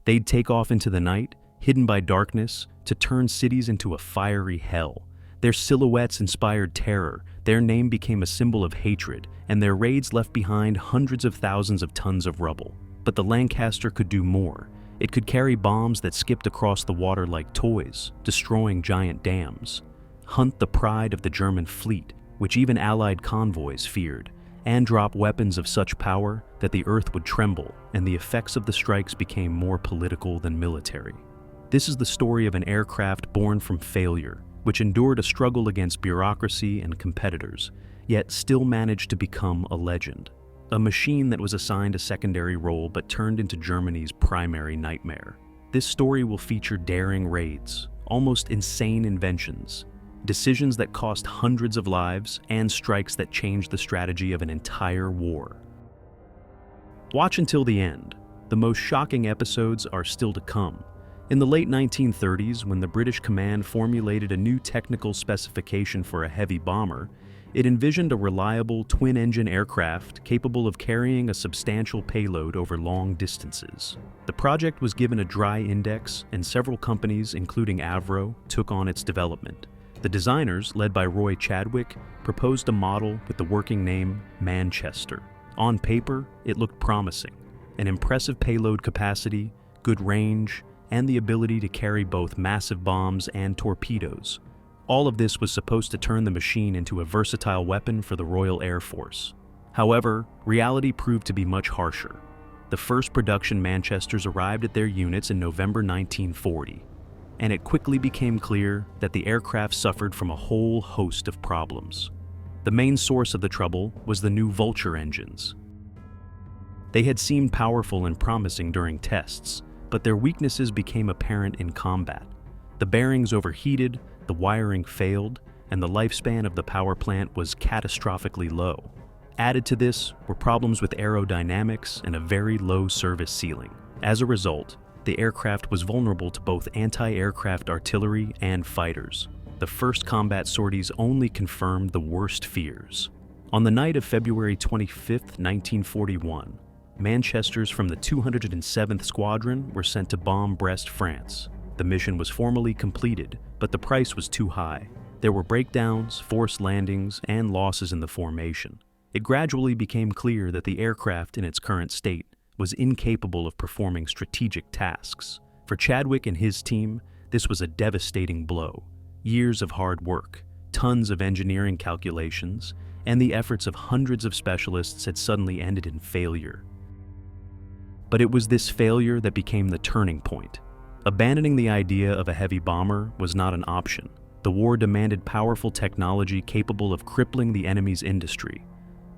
They'd take off into the night, hidden by darkness, to turn cities into a fiery hell. Their silhouettes inspired terror, their name became a symbol of hatred, and their raids left behind hundreds of thousands of tons of rubble. But the Lancaster could do more. It could carry bombs that skipped across the water like toys, destroying giant dams. Hunt the pride of the German fleet, which even Allied convoys feared, and drop weapons of such power that the earth would tremble, and the effects of the strikes became more political than military. This is the story of an aircraft born from failure, which endured a struggle against bureaucracy and competitors, yet still managed to become a legend. A machine that was assigned a secondary role but turned into Germany's primary nightmare. This story will feature daring raids, almost insane inventions, decisions that cost hundreds of lives, and strikes that changed the strategy of an entire war. Watch until the end. The most shocking episodes are still to come. In the late 1930s, when the British command formulated a new technical specification for a heavy bomber, it envisioned a reliable twin-engine aircraft capable of carrying a substantial payload over long distances. The project was given a dry index, and several companies, including Avro, took on its development. The designers, led by Roy Chadwick, proposed a model with the working name Manchester. On paper, it looked promising. An impressive payload capacity, good range, and the ability to carry both massive bombs and torpedoes. All of this was supposed to turn the machine into a versatile weapon for the Royal Air Force. However, reality proved to be much harsher. The first production Manchesters arrived at their units in November 1940, and it quickly became clear that the aircraft suffered from a whole host of problems. The main source of the trouble was the new Vulture engines. They had seemed powerful and promising during tests, but their weaknesses became apparent in combat. The bearings overheated, the wiring failed, and the lifespan of the power plant was catastrophically low. Added to this were problems with aerodynamics and a very low service ceiling. As a result, the aircraft was vulnerable to both anti-aircraft artillery and fighters. The first combat sorties only confirmed the worst fears. On the night of February 25, 1941, Manchesters from the 207th Squadron were sent to bomb Brest, France. The mission was formally completed, but the price was too high. There were breakdowns, forced landings, and losses in the formation. It gradually became clear that the aircraft in its current state was incapable of performing strategic tasks. For Chadwick and his team, this was a devastating blow. Years of hard work, tons of engineering calculations, and the efforts of hundreds of specialists had suddenly ended in failure. But it was this failure that became the turning point. Abandoning the idea of a heavy bomber was not an option. The war demanded powerful technology capable of crippling the enemy's industry.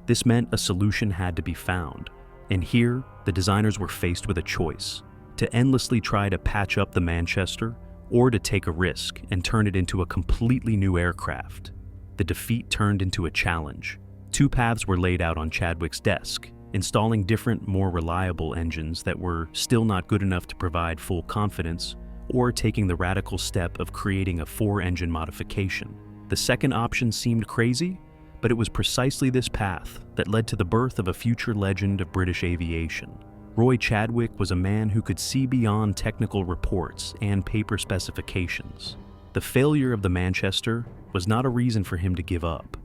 This meant a solution had to be found. And here, the designers were faced with a choice: to endlessly try to patch up the Manchester, or to take a risk and turn it into a completely new aircraft. The defeat turned into a challenge. Two paths were laid out on Chadwick's desk: installing different, more reliable engines that were still not good enough to provide full confidence, or taking the radical step of creating a four-engine modification. The second option seemed crazy, but it was precisely this path that led to the birth of a future legend of British aviation. Roy Chadwick was a man who could see beyond technical reports and paper specifications. The failure of the Manchester was not a reason for him to give up.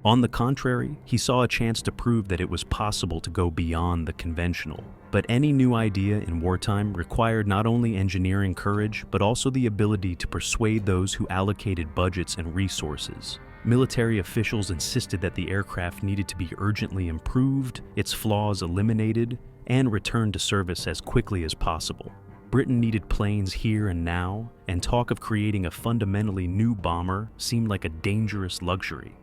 On the contrary, he saw a chance to prove that it was possible to go beyond the conventional. But any new idea in wartime required not only engineering courage, but also the ability to persuade those who allocated budgets and resources. Military officials insisted that the aircraft needed to be urgently improved, its flaws eliminated, and returned to service as quickly as possible. Britain needed planes here and now, and talk of creating a fundamentally new bomber seemed like a dangerous luxury.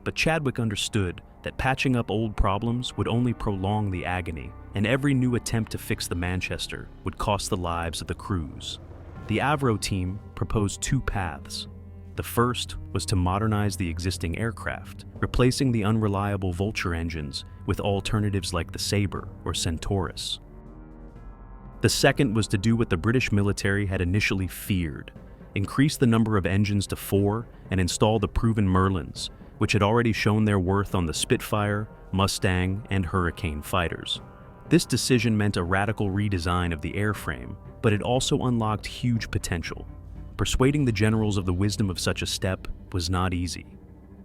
But Chadwick understood that patching up old problems would only prolong the agony, and every new attempt to fix the Manchester would cost the lives of the crews. The Avro team proposed two paths. The first was to modernize the existing aircraft, replacing the unreliable Vulture engines with alternatives like the Sabre or Centaurus. The second was to do what the British military had initially feared: increase the number of engines to 4 and install the proven Merlins, which had already shown their worth on the Spitfire, Mustang, and Hurricane fighters. This decision meant a radical redesign of the airframe, but it also unlocked huge potential. Persuading the generals of the wisdom of such a step was not easy.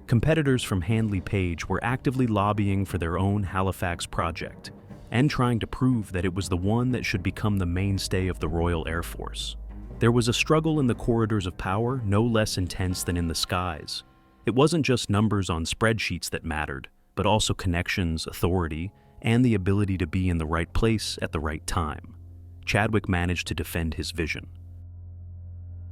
Competitors from Handley Page were actively lobbying for their own Halifax project and trying to prove that it was the one that should become the mainstay of the Royal Air Force. There was a struggle in the corridors of power no less intense than in the skies. It wasn't just numbers on spreadsheets that mattered, but also connections, authority, and the ability to be in the right place at the right time. Chadwick managed to defend his vision.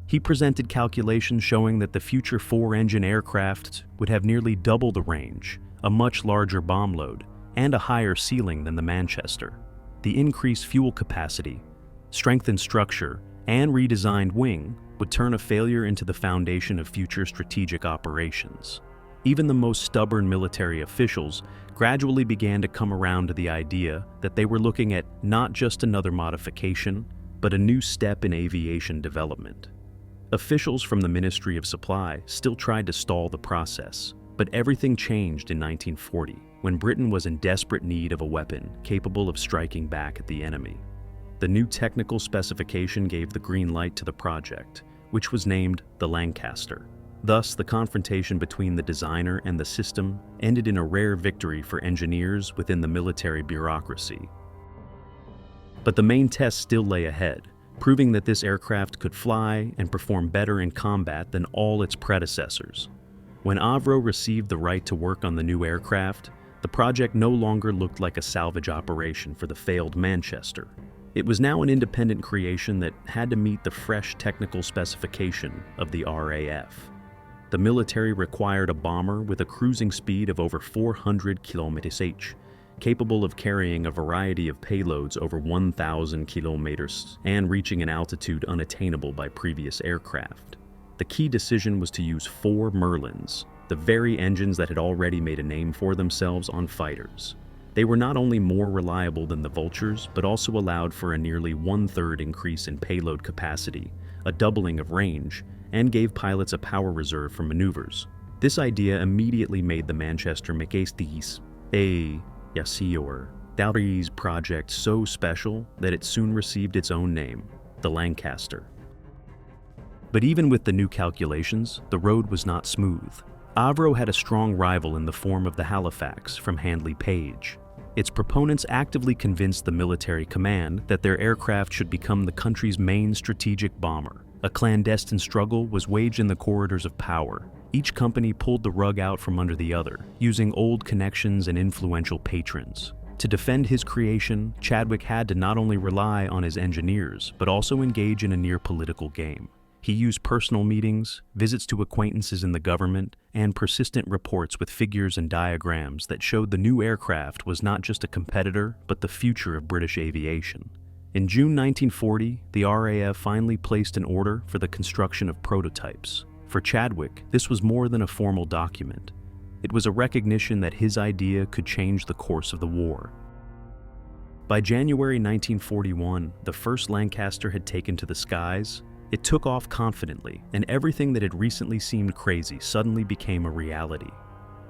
He presented calculations showing that the future four-engine aircraft would have nearly double the range, a much larger bomb load, and a higher ceiling than the Manchester. The increased fuel capacity, strengthened structure, and redesigned wing would turn a failure into the foundation of future strategic operations. Even the most stubborn military officials gradually began to come around to the idea that they were looking at not just another modification, but a new step in aviation development. Officials from the Ministry of Supply still tried to stall the process, but everything changed in 1940 when Britain was in desperate need of a weapon capable of striking back at the enemy. The new technical specification gave the green light to the project, which was named the Lancaster. Thus, the confrontation between the designer and the system ended in a rare victory for engineers within the military bureaucracy. But the main test still lay ahead, proving that this aircraft could fly and perform better in combat than all its predecessors. When Avro received the right to work on the new aircraft, the project no longer looked like a salvage operation for the failed Manchester. It was now an independent creation that had to meet the fresh technical specification of the RAF. The military required a bomber with a cruising speed of over 400 km/h, capable of carrying a variety of payloads over 1,000 kilometers and reaching an altitude unattainable by previous aircraft. The key decision was to use 4 Merlins, the very engines that had already made a name for themselves on fighters. They were not only more reliable than the Vultures, but also allowed for a nearly 1/3 increase in payload capacity, a doubling of range, and gave pilots a power reserve for maneuvers. This idea immediately made the Manchester Majesties a Yassior Dowry's project so special that it soon received its own name, the Lancaster. But even with the new calculations, the road was not smooth. Avro had a strong rival in the form of the Halifax from Handley Page. Its proponents actively convinced the military command that their aircraft should become the country's main strategic bomber. A clandestine struggle was waged in the corridors of power. Each company pulled the rug out from under the other, using old connections and influential patrons. To defend his creation, Chadwick had to not only rely on his engineers, but also engage in a near-political game. He used personal meetings, visits to acquaintances in the government, and persistent reports with figures and diagrams that showed the new aircraft was not just a competitor, but the future of British aviation. In June 1940, the RAF finally placed an order for the construction of prototypes. For Chadwick, this was more than a formal document. It was a recognition that his idea could change the course of the war. By January 1941, the first Lancaster had taken to the skies. It took off confidently, and everything that had recently seemed crazy suddenly became a reality.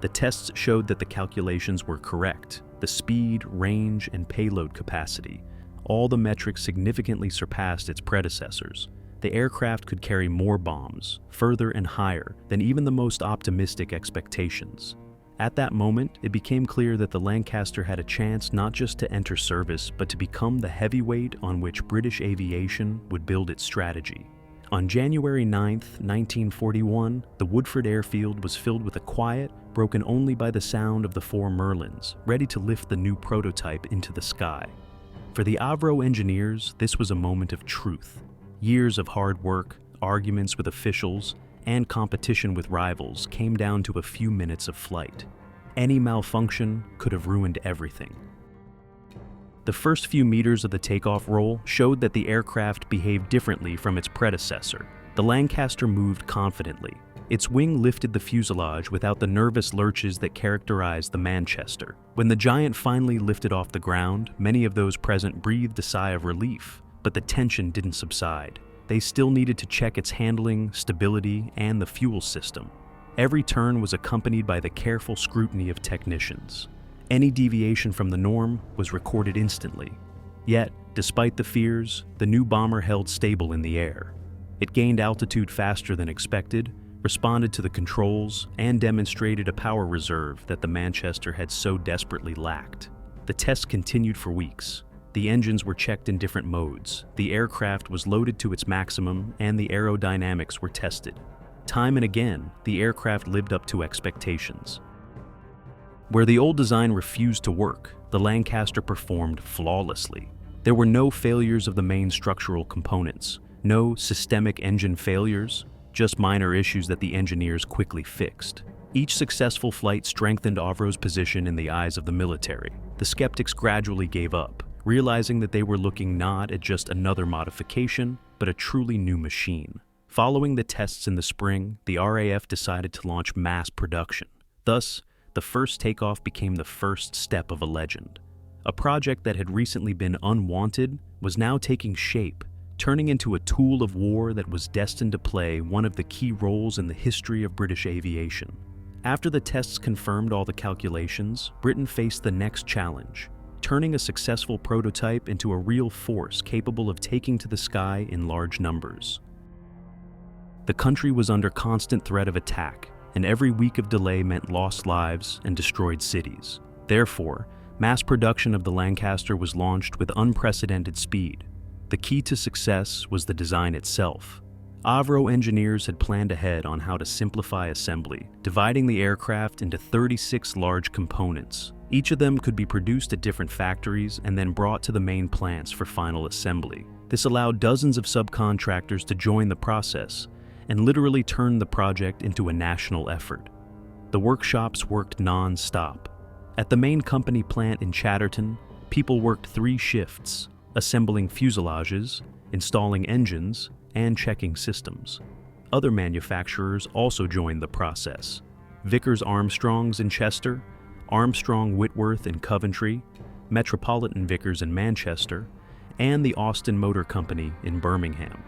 The tests showed that the calculations were correct. The speed, range, and payload capacity, all the metrics significantly surpassed its predecessors. The aircraft could carry more bombs, further and higher than even the most optimistic expectations. At that moment, it became clear that the Lancaster had a chance not just to enter service, but to become the heavyweight on which British aviation would build its strategy. On January 9, 1941, the Woodford Airfield was filled with a quiet, broken only by the sound of the 4 Merlins, ready to lift the new prototype into the sky. For the Avro engineers, this was a moment of truth. Years of hard work, arguments with officials, and competition with rivals came down to a few minutes of flight. Any malfunction could have ruined everything. The first few meters of the takeoff roll showed that the aircraft behaved differently from its predecessor. The Lancaster moved confidently. Its wing lifted the fuselage without the nervous lurches that characterized the Manchester. When the giant finally lifted off the ground, many of those present breathed a sigh of relief, but the tension didn't subside. They still needed to check its handling, stability, and the fuel system. Every turn was accompanied by the careful scrutiny of technicians. Any deviation from the norm was recorded instantly. Yet, despite the fears, the new bomber held stable in the air. It gained altitude faster than expected, responded to the controls, and demonstrated a power reserve that the Manchester had so desperately lacked. The tests continued for weeks. The engines were checked in different modes, the aircraft was loaded to its maximum, and the aerodynamics were tested. Time and again, the aircraft lived up to expectations. Where the old design refused to work, the Lancaster performed flawlessly. There were no failures of the main structural components, no systemic engine failures, just minor issues that the engineers quickly fixed. Each successful flight strengthened Avro's position in the eyes of the military. The skeptics gradually gave up, realizing that they were looking not at just another modification, but a truly new machine. Following the tests in the spring, the RAF decided to launch mass production. Thus, the first takeoff became the first step of a legend. A project that had recently been unwanted was now taking shape, turning into a tool of war that was destined to play one of the key roles in the history of British aviation. After the tests confirmed all the calculations, Britain faced the next challenge, turning a successful prototype into a real force capable of taking to the sky in large numbers. The country was under constant threat of attack, and every week of delay meant lost lives and destroyed cities. Therefore, mass production of the Lancaster was launched with unprecedented speed. The key to success was the design itself. Avro engineers had planned ahead on how to simplify assembly, dividing the aircraft into 36 large components. Each of them could be produced at different factories and then brought to the main plants for final assembly. This allowed dozens of subcontractors to join the process, and literally turned the project into a national effort. The workshops worked non-stop. At the main company plant in Chatterton, people worked 3 shifts, assembling fuselages, installing engines, and checking systems. Other manufacturers also joined the process. Vickers Armstrongs in Chester, Armstrong Whitworth in Coventry, Metropolitan Vickers in Manchester, and the Austin Motor Company in Birmingham.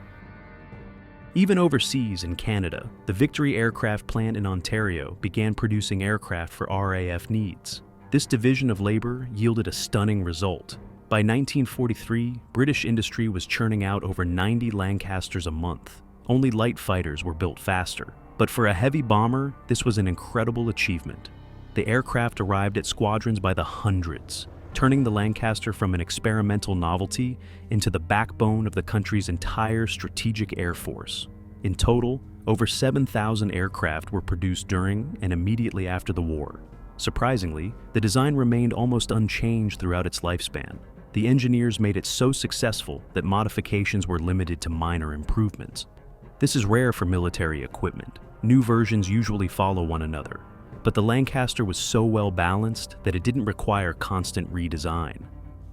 Even overseas in Canada, the Victory Aircraft plant in Ontario began producing aircraft for RAF needs. This division of labor yielded a stunning result. By 1943, British industry was churning out over 90 Lancasters a month. Only light fighters were built faster. But for a heavy bomber, this was an incredible achievement. The aircraft arrived at squadrons by the hundreds, turning the Lancaster from an experimental novelty into the backbone of the country's entire strategic air force. In total, over 7,000 aircraft were produced during and immediately after the war. Surprisingly, the design remained almost unchanged throughout its lifespan. The engineers made it so successful that modifications were limited to minor improvements. This is rare for military equipment. New versions usually follow one another. But the Lancaster was so well balanced that it didn't require constant redesign.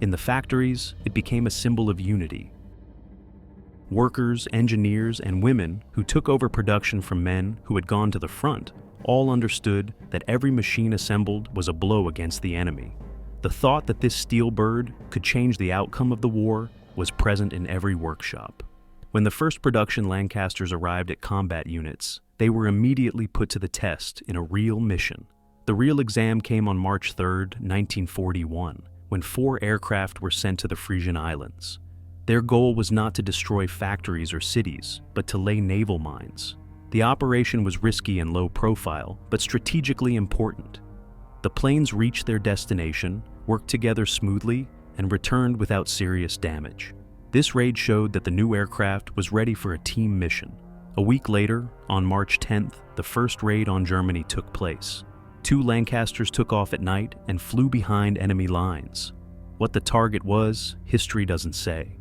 In the factories, it became a symbol of unity. Workers, engineers, and women who took over production from men who had gone to the front all understood that every machine assembled was a blow against the enemy. The thought that this steel bird could change the outcome of the war was present in every workshop. When the first production Lancasters arrived at combat units, they were immediately put to the test in a real mission. The real exam came on March 3, 1941, when 4 aircraft were sent to the Frisian Islands. Their goal was not to destroy factories or cities, but to lay naval mines. The operation was risky and low profile, but strategically important. The planes reached their destination, worked together smoothly, and returned without serious damage. This raid showed that the new aircraft was ready for a team mission. A week later, on March 10th, the first raid on Germany took place. 2 Lancasters took off at night and flew behind enemy lines. What the target was, history doesn't say.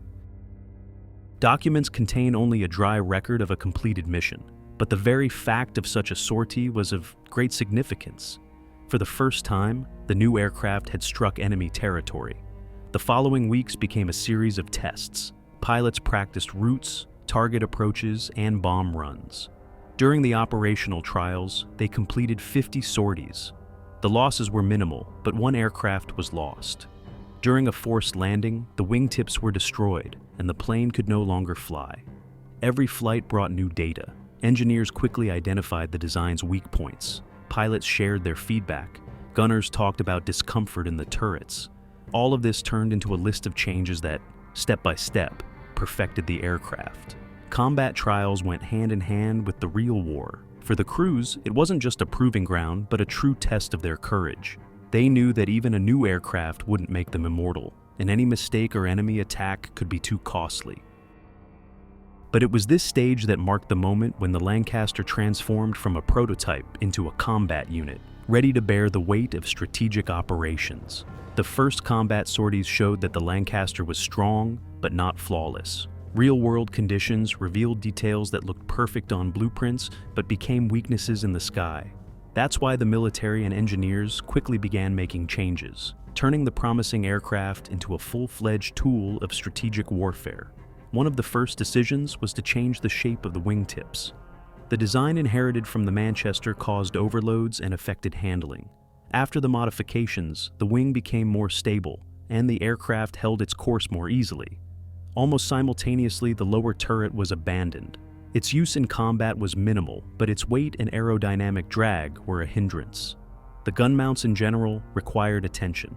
Documents contain only a dry record of a completed mission, but the very fact of such a sortie was of great significance. For the first time, the new aircraft had struck enemy territory. The following weeks became a series of tests. Pilots practiced routes, target approaches, and bomb runs. During the operational trials, they completed 50 sorties. The losses were minimal, but 1 aircraft was lost. During a forced landing, the wingtips were destroyed, and the plane could no longer fly. Every flight brought new data. Engineers quickly identified the design's weak points. Pilots shared their feedback, Gunners talked about discomfort in the turrets. All of this turned into a list of changes that, step by step, perfected the aircraft. Combat trials went hand in hand with the real war. For the crews, it wasn't just a proving ground, but a true test of their courage. They knew that even a new aircraft wouldn't make them immortal, and any mistake or enemy attack could be too costly. But it was this stage that marked the moment when the Lancaster transformed from a prototype into a combat unit, ready to bear the weight of strategic operations. The first combat sorties showed that the Lancaster was strong, but not flawless. Real-world conditions revealed details that looked perfect on blueprints, but became weaknesses in the sky. That's why the military and engineers quickly began making changes, turning the promising aircraft into a full-fledged tool of strategic warfare. One of the first decisions was to change the shape of the wingtips. The design inherited from the Manchester caused overloads and affected handling. After the modifications, the wing became more stable, and the aircraft held its course more easily. Almost simultaneously, the lower turret was abandoned. Its use in combat was minimal, but its weight and aerodynamic drag were a hindrance. The gun mounts in general required attention.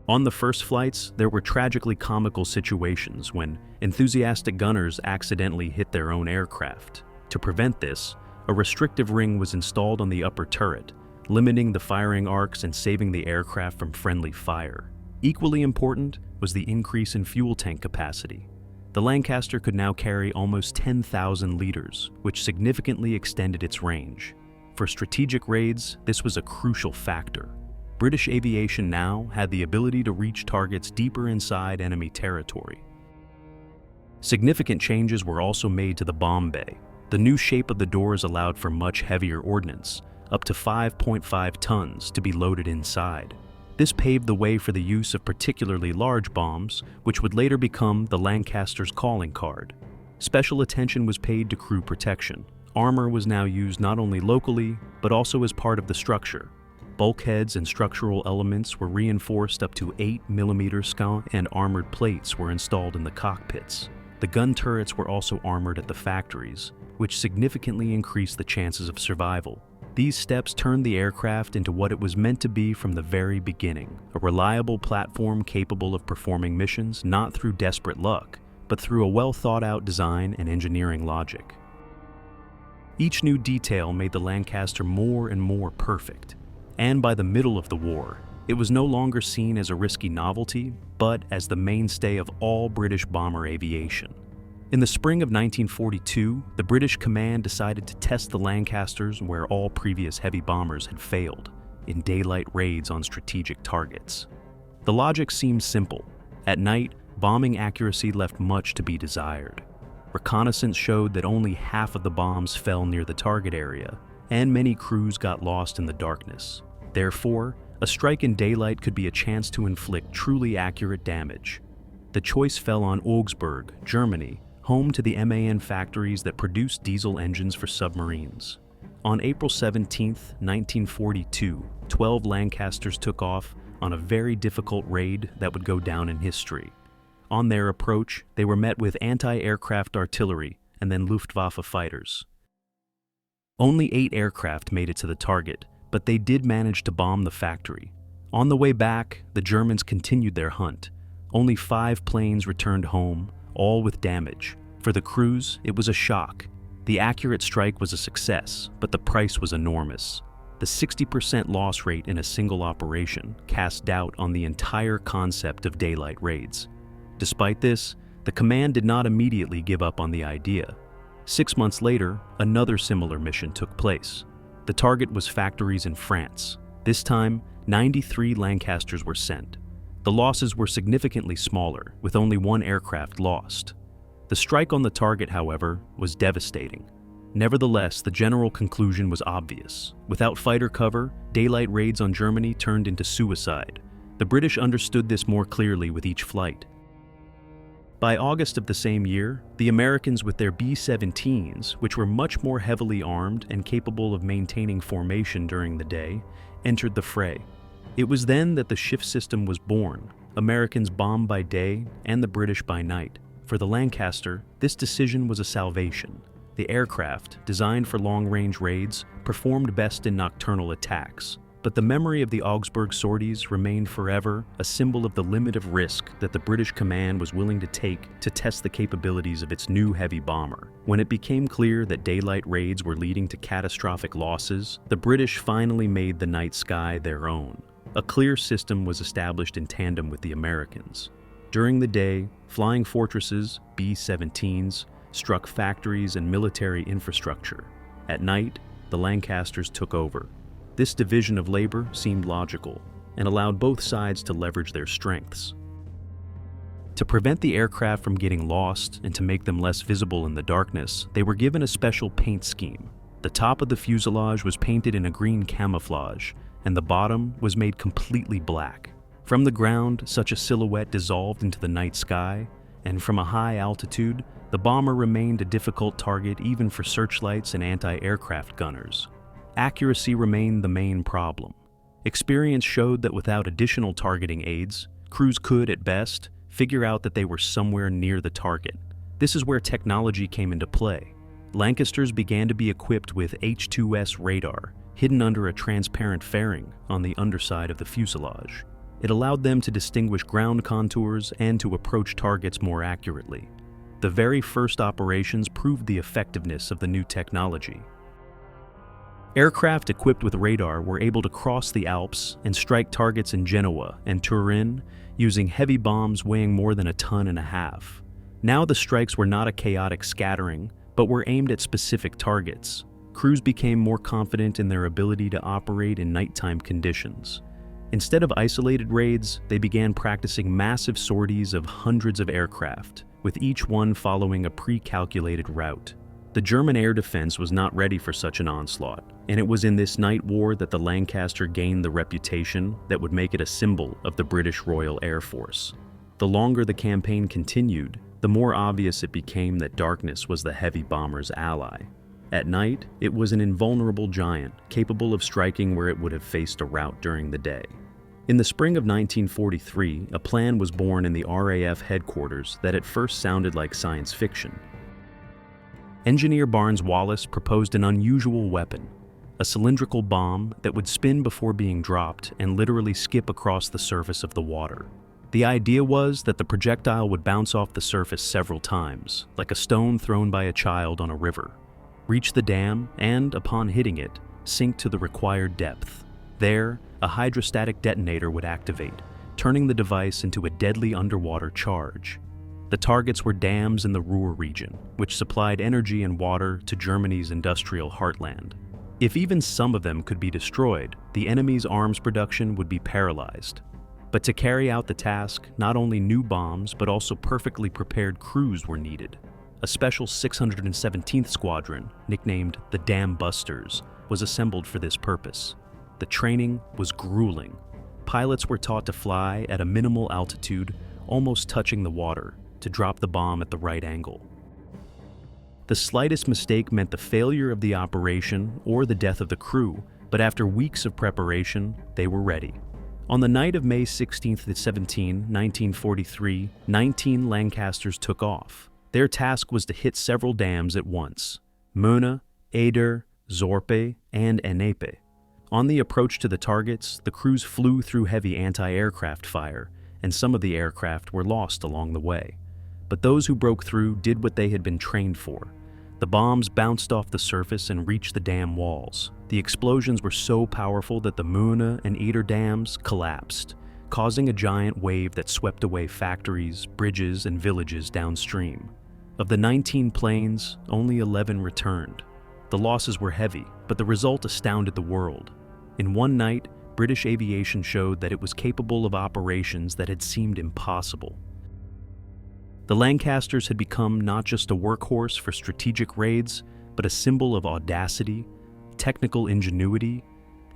On the first flights, there were tragically comical situations when enthusiastic gunners accidentally hit their own aircraft. To prevent this, a restrictive ring was installed on the upper turret, limiting the firing arcs and saving the aircraft from friendly fire. Equally important was the increase in fuel tank capacity. The Lancaster could now carry almost 10,000 liters, which significantly extended its range. For strategic raids, this was a crucial factor. British aviation now had the ability to reach targets deeper inside enemy territory. Significant changes were also made to the bomb bay. The new shape of the doors allowed for much heavier ordnance, up to 5.5 tons, to be loaded inside. This paved the way for the use of particularly large bombs, which would later become the Lancaster's calling card. Special attention was paid to crew protection. Armor was now used not only locally, but also as part of the structure. Bulkheads and structural elements were reinforced up to 8mm scan, and armored plates were installed in the cockpits. The gun turrets were also armored at the factories, which significantly increased the chances of survival. These steps turned the aircraft into what it was meant to be from the very beginning, a reliable platform capable of performing missions not through desperate luck, but through a well-thought-out design and engineering logic. Each new detail made the Lancaster more and more perfect, and by the middle of the war, it was no longer seen as a risky novelty, but as the mainstay of all British bomber aviation. In the spring of 1942, the British command decided to test the Lancasters where all previous heavy bombers had failed, in daylight raids on strategic targets. The logic seemed simple. At night, bombing accuracy left much to be desired. Reconnaissance showed that only half of the bombs fell near the target area, and many crews got lost in the darkness. Therefore, a strike in daylight could be a chance to inflict truly accurate damage. The choice fell on Augsburg, Germany, home to the MAN factories that produced diesel engines for submarines. On April 17, 1942, 12 Lancasters took off on a very difficult raid that would go down in history. On their approach, they were met with anti-aircraft artillery and then Luftwaffe fighters. Only 8 aircraft made it to the target, but they did manage to bomb the factory. On the way back, the Germans continued their hunt. Only 5 planes returned home, all with damage. For the crews, it was a shock. The accurate strike was a success, but the price was enormous. The 60% loss rate in a single operation cast doubt on the entire concept of daylight raids. Despite this, the command did not immediately give up on the idea. 6 months later, another similar mission took place. The target was factories in France. This time, 93 Lancasters were sent. The losses were significantly smaller, with only 1 aircraft lost. The strike on the target, however, was devastating. Nevertheless, the general conclusion was obvious. Without fighter cover, daylight raids on Germany turned into suicide. The British understood this more clearly with each flight. By August of the same year, the Americans with their B-17s, which were much more heavily armed and capable of maintaining formation during the day, entered the fray. It was then that the shift system was born, Americans bombed by day and the British by night. For the Lancaster, this decision was a salvation. The aircraft, designed for long-range raids, performed best in nocturnal attacks, but But the memory of the Augsburg sorties remained forever a symbol of the limit of risk that the British command was willing to take to test the capabilities of its new heavy bomber. When it became clear that daylight raids were leading to catastrophic losses, the British finally made the night sky their own. A clear system was established in tandem with the Americans. During the day, flying fortresses, B-17s, struck factories and military infrastructure. At night, the Lancasters took over. This division of labor seemed logical and allowed both sides to leverage their strengths. To prevent the aircraft from getting lost and to make them less visible in the darkness, they were given a special paint scheme. The top of the fuselage was painted in a green camouflage, and the bottom was made completely black. From the ground, such a silhouette dissolved into the night sky, and from a high altitude, the bomber remained a difficult target even for searchlights and anti-aircraft gunners. Accuracy remained the main problem. Experience showed that without additional targeting aids, crews could, at best, figure out that they were somewhere near the target. This is where technology came into play. Lancasters began to be equipped with H2S radar, hidden under a transparent fairing on the underside of the fuselage. It allowed them to distinguish ground contours and to approach targets more accurately. The very first operations proved the effectiveness of the new technology. Aircraft equipped with radar were able to cross the Alps and strike targets in Genoa and Turin using heavy bombs weighing more than 1.5 tons. Now the strikes were not a chaotic scattering, but were aimed at specific targets. Crews became more confident in their ability to operate in nighttime conditions. Instead of isolated raids, they began practicing massive sorties of hundreds of aircraft, with each one following a pre-calculated route. The German air defense was not ready for such an onslaught, and it was in this night war that the Lancaster gained the reputation that would make it a symbol of the British Royal Air Force. The longer the campaign continued, the more obvious it became that darkness was the heavy bomber's ally. At night, it was an invulnerable giant, capable of striking where it would have faced a rout during the day. In the spring of 1943, a plan was born in the RAF headquarters that at first sounded like science fiction. Engineer Barnes Wallis proposed an unusual weapon, a cylindrical bomb that would spin before being dropped and literally skip across the surface of the water. The idea was that the projectile would bounce off the surface several times, like a stone thrown by a child on a river, reach the dam, and, upon hitting it, sink to the required depth. There, a hydrostatic detonator would activate, turning the device into a deadly underwater charge. The targets were dams in the Ruhr region, which supplied energy and water to Germany's industrial heartland. If even some of them could be destroyed, the enemy's arms production would be paralyzed. But to carry out the task, not only new bombs but also perfectly prepared crews were needed. A special 617th Squadron, nicknamed the Dam Busters, was assembled for this purpose. The training was grueling. Pilots were taught to fly at a minimal altitude, almost touching the water, to drop the bomb at the right angle. The slightest mistake meant the failure of the operation or the death of the crew, but after weeks of preparation, they were ready. On the night of May 16 to 17, 1943, 19 Lancasters took off. Their task was to hit several dams at once: Möhne, Eder, Zorpe, and Ennepe. On the approach to the targets, the crews flew through heavy anti-aircraft fire, and some of the aircraft were lost along the way. But those who broke through did what they had been trained for. The bombs bounced off the surface and reached the dam walls. The explosions were so powerful that the Möhne and Eder dams collapsed, causing a giant wave that swept away factories, bridges, and villages downstream. Of the 19 planes, only 11 returned. The losses were heavy, but the result astounded the world. In one night, British aviation showed that it was capable of operations that had seemed impossible. The Lancasters had become not just a workhorse for strategic raids, but a symbol of audacity, technical ingenuity,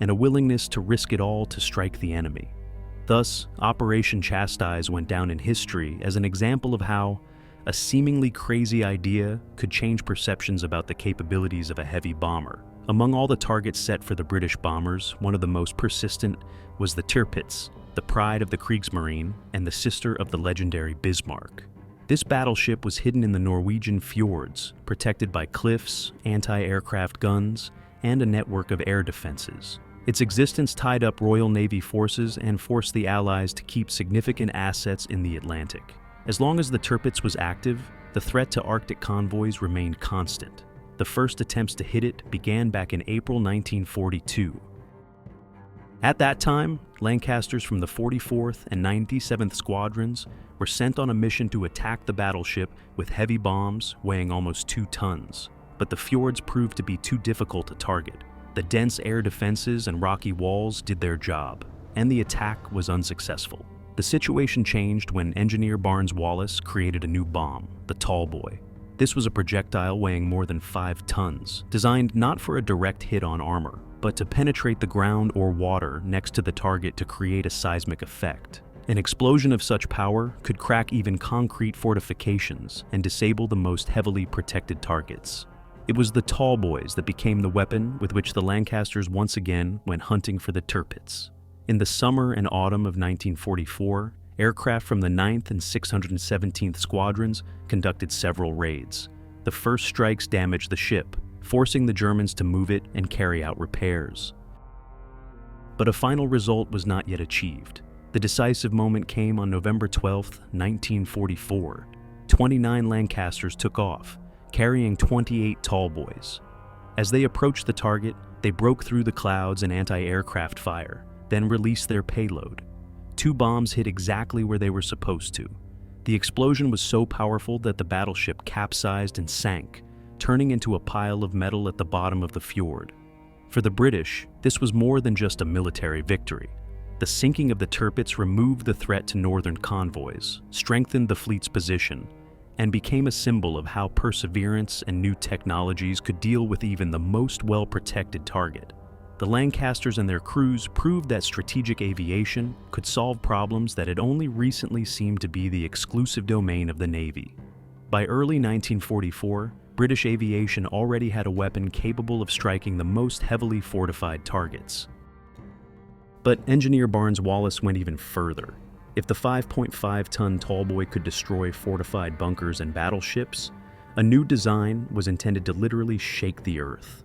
and a willingness to risk it all to strike the enemy. Thus, Operation Chastise went down in history as an example of how a seemingly crazy idea could change perceptions about the capabilities of a heavy bomber. Among all the targets set for the British bombers, one of the most persistent was the Tirpitz, the pride of the Kriegsmarine and the sister of the legendary Bismarck. This battleship was hidden in the Norwegian fjords, protected by cliffs, anti-aircraft guns, and a network of air defenses. Its existence tied up Royal Navy forces and forced the Allies to keep significant assets in the Atlantic. As long as the Tirpitz was active, the threat to Arctic convoys remained constant. The first attempts to hit it began back in April 1942. At that time, Lancasters from the 44th and 97th Squadrons were sent on a mission to attack the battleship with heavy bombs weighing almost 2 tons. But the fjords proved to be too difficult to target. The dense air defenses and rocky walls did their job, and the attack was unsuccessful. The situation changed when engineer Barnes Wallis created a new bomb, the Tall Boy. This was a projectile weighing more than 5 tons, designed not for a direct hit on armor, but to penetrate the ground or water next to the target to create a seismic effect. An explosion of such power could crack even concrete fortifications and disable the most heavily protected targets. It was the Tall Boys that became the weapon with which the Lancasters once again went hunting for the Tirpitz. In the summer and autumn of 1944, aircraft from the 9th and 617th Squadrons conducted several raids. The first strikes damaged the ship, forcing the Germans to move it and carry out repairs. But a final result was not yet achieved. The decisive moment came on November 12, 1944. 29 Lancasters took off, carrying 28 Tall Boys. As they approached the target, they broke through the clouds in anti-aircraft fire, then released their payload. 2 bombs hit exactly where they were supposed to. The explosion was so powerful that the battleship capsized and sank, turning into a pile of metal at the bottom of the fjord. For the British, this was more than just a military victory. The sinking of the Tirpitz removed the threat to northern convoys, strengthened the fleet's position, and became a symbol of how perseverance and new technologies could deal with even the most well-protected target. The Lancasters and their crews proved that strategic aviation could solve problems that had only recently seemed to be the exclusive domain of the Navy. By early 1944, British aviation already had a weapon capable of striking the most heavily fortified targets. But engineer Barnes Wallis went even further. If the 5.5-ton Tall Boy could destroy fortified bunkers and battleships, a new design was intended to literally shake the earth.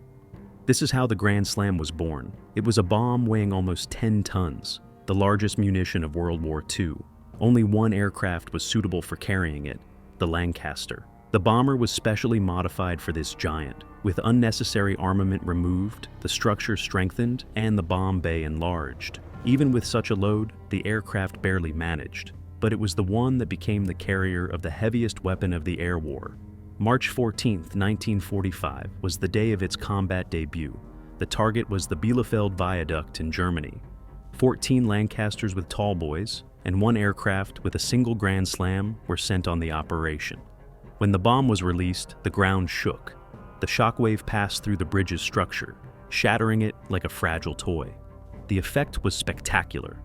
This is how the Grand Slam was born. It was a bomb weighing almost 10 tons, the largest munition of World War II. Only one aircraft was suitable for carrying it, the Lancaster. The bomber was specially modified for this giant, with unnecessary armament removed, the structure strengthened, and the bomb bay enlarged. Even with such a load, the aircraft barely managed, but it was the one that became the carrier of the heaviest weapon of the air war. March 14, 1945, was the day of its combat debut. The target was the Bielefeld Viaduct in Germany. 14 Lancasters with Tall Boys and 1 aircraft with a single Grand Slam were sent on the operation. When the bomb was released, the ground shook. The shockwave passed through the bridge's structure, shattering it like a fragile toy. The effect was spectacular.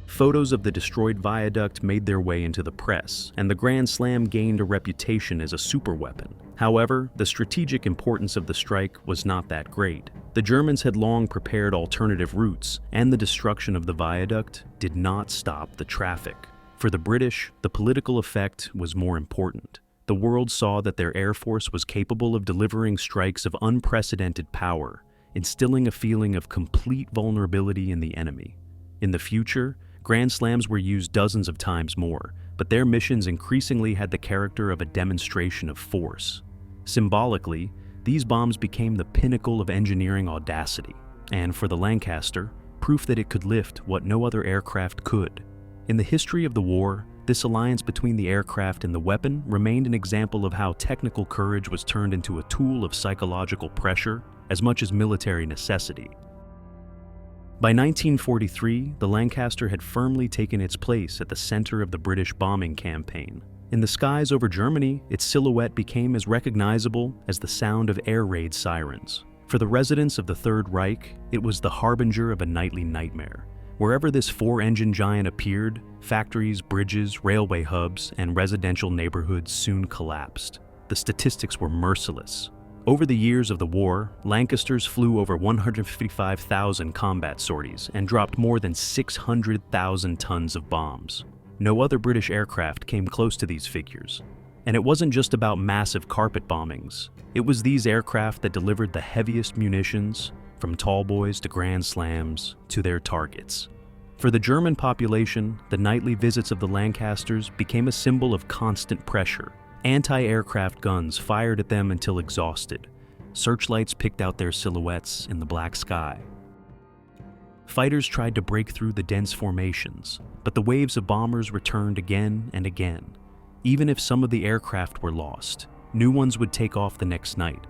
Photos of the destroyed viaduct made their way into the press, and the Grand Slam gained a reputation as a superweapon. However, the strategic importance of the strike was not that great. The Germans had long prepared alternative routes, and the destruction of the viaduct did not stop the traffic. For the British, the political effect was more important. The world saw that their air force was capable of delivering strikes of unprecedented power, instilling a feeling of complete vulnerability in the enemy. In the future, Grand Slams were used dozens of times more, but their missions increasingly had the character of a demonstration of force. Symbolically, these bombs became the pinnacle of engineering audacity, and for the Lancaster, proof that it could lift what no other aircraft could. In the history of the war, this alliance between the aircraft and the weapon remained an example of how technical courage was turned into a tool of psychological pressure as much as military necessity. By 1943, the Lancaster had firmly taken its place at the center of the British bombing campaign. In the skies over Germany, its silhouette became as recognizable as the sound of air raid sirens. For the residents of the Third Reich, it was the harbinger of a nightly nightmare. Wherever this 4-engine giant appeared, factories, bridges, railway hubs, and residential neighborhoods soon collapsed. The statistics were merciless. Over the years of the war, Lancasters flew over 155,000 combat sorties and dropped more than 600,000 tons of bombs. No other British aircraft came close to these figures. And it wasn't just about massive carpet bombings. It was these aircraft that delivered the heaviest munitions, from tall boys to grand slams to their targets. For the German population, the nightly visits of the Lancasters became a symbol of constant pressure. Anti-aircraft guns fired at them until exhausted. Searchlights picked out their silhouettes in the black sky. Fighters tried to break through the dense formations, but the waves of bombers returned again and again. Even if some of the aircraft were lost, new ones would take off the next night.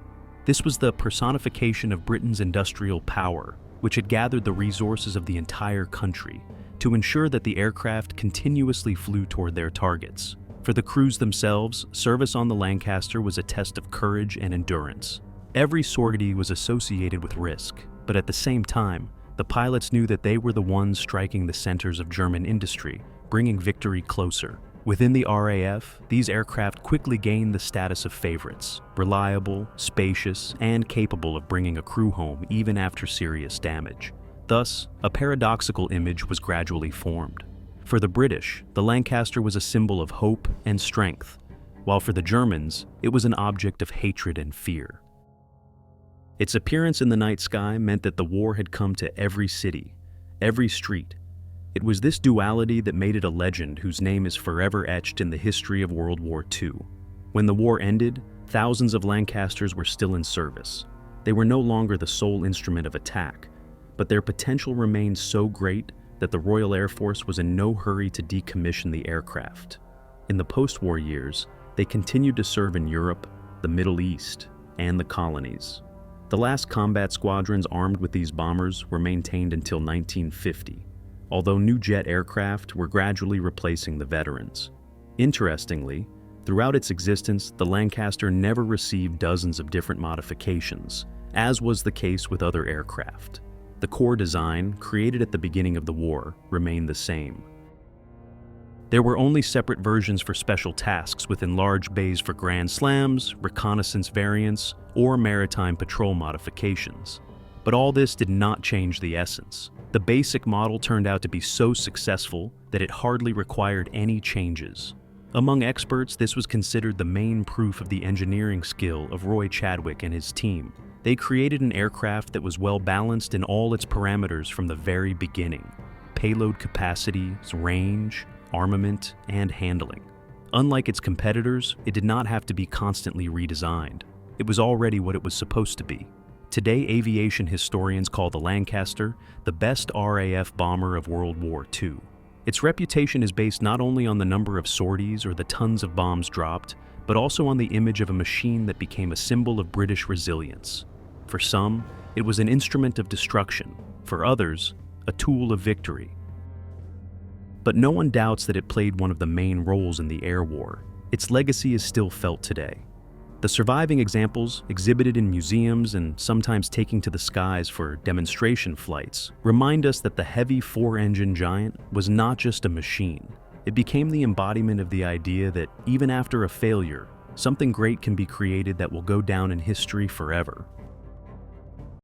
This was the personification of Britain's industrial power, which had gathered the resources of the entire country to ensure that the aircraft continuously flew toward their targets. For the crews themselves, service on the Lancaster was a test of courage and endurance. Every sortie was associated with risk, but at the same time, the pilots knew that they were the ones striking the centers of German industry, bringing victory closer. Within the RAF, these aircraft quickly gained the status of favorites, reliable, spacious, and capable of bringing a crew home even after serious damage. Thus, a paradoxical image was gradually formed. For the British, the Lancaster was a symbol of hope and strength, while for the Germans, it was an object of hatred and fear. Its appearance in the night sky meant that the war had come to every city, every street. It was this duality that made it a legend whose name is forever etched in the history of World War II. When the war ended, thousands of Lancasters were still in service. They were no longer the sole instrument of attack, but their potential remained so great that the Royal Air Force was in no hurry to decommission the aircraft. In the post-war years, they continued to serve in Europe, the Middle East, and the colonies. The last combat squadrons armed with these bombers were maintained until 1950. Although new jet aircraft were gradually replacing the veterans. Interestingly, throughout its existence, the Lancaster never received dozens of different modifications, as was the case with other aircraft. The core design, created at the beginning of the war, remained the same. There were only separate versions for special tasks within large bays for grand slams, reconnaissance variants, or maritime patrol modifications. But all this did not change the essence. The basic model turned out to be so successful that it hardly required any changes. Among experts, this was considered the main proof of the engineering skill of Roy Chadwick and his team. They created an aircraft that was well balanced in all its parameters from the very beginning: payload capacity, range, armament, and handling. Unlike its competitors, it did not have to be constantly redesigned. It was already what it was supposed to be. Today, aviation historians call the Lancaster the best RAF bomber of World War II. Its reputation is based not only on the number of sorties or the tons of bombs dropped, but also on the image of a machine that became a symbol of British resilience. For some, it was an instrument of destruction. For others, a tool of victory. But no one doubts that it played one of the main roles in the air war. Its legacy is still felt today. The surviving examples, exhibited in museums and sometimes taken to the skies for demonstration flights, remind us that the heavy four-engine giant was not just a machine. It became the embodiment of the idea that even after a failure, something great can be created that will go down in history forever.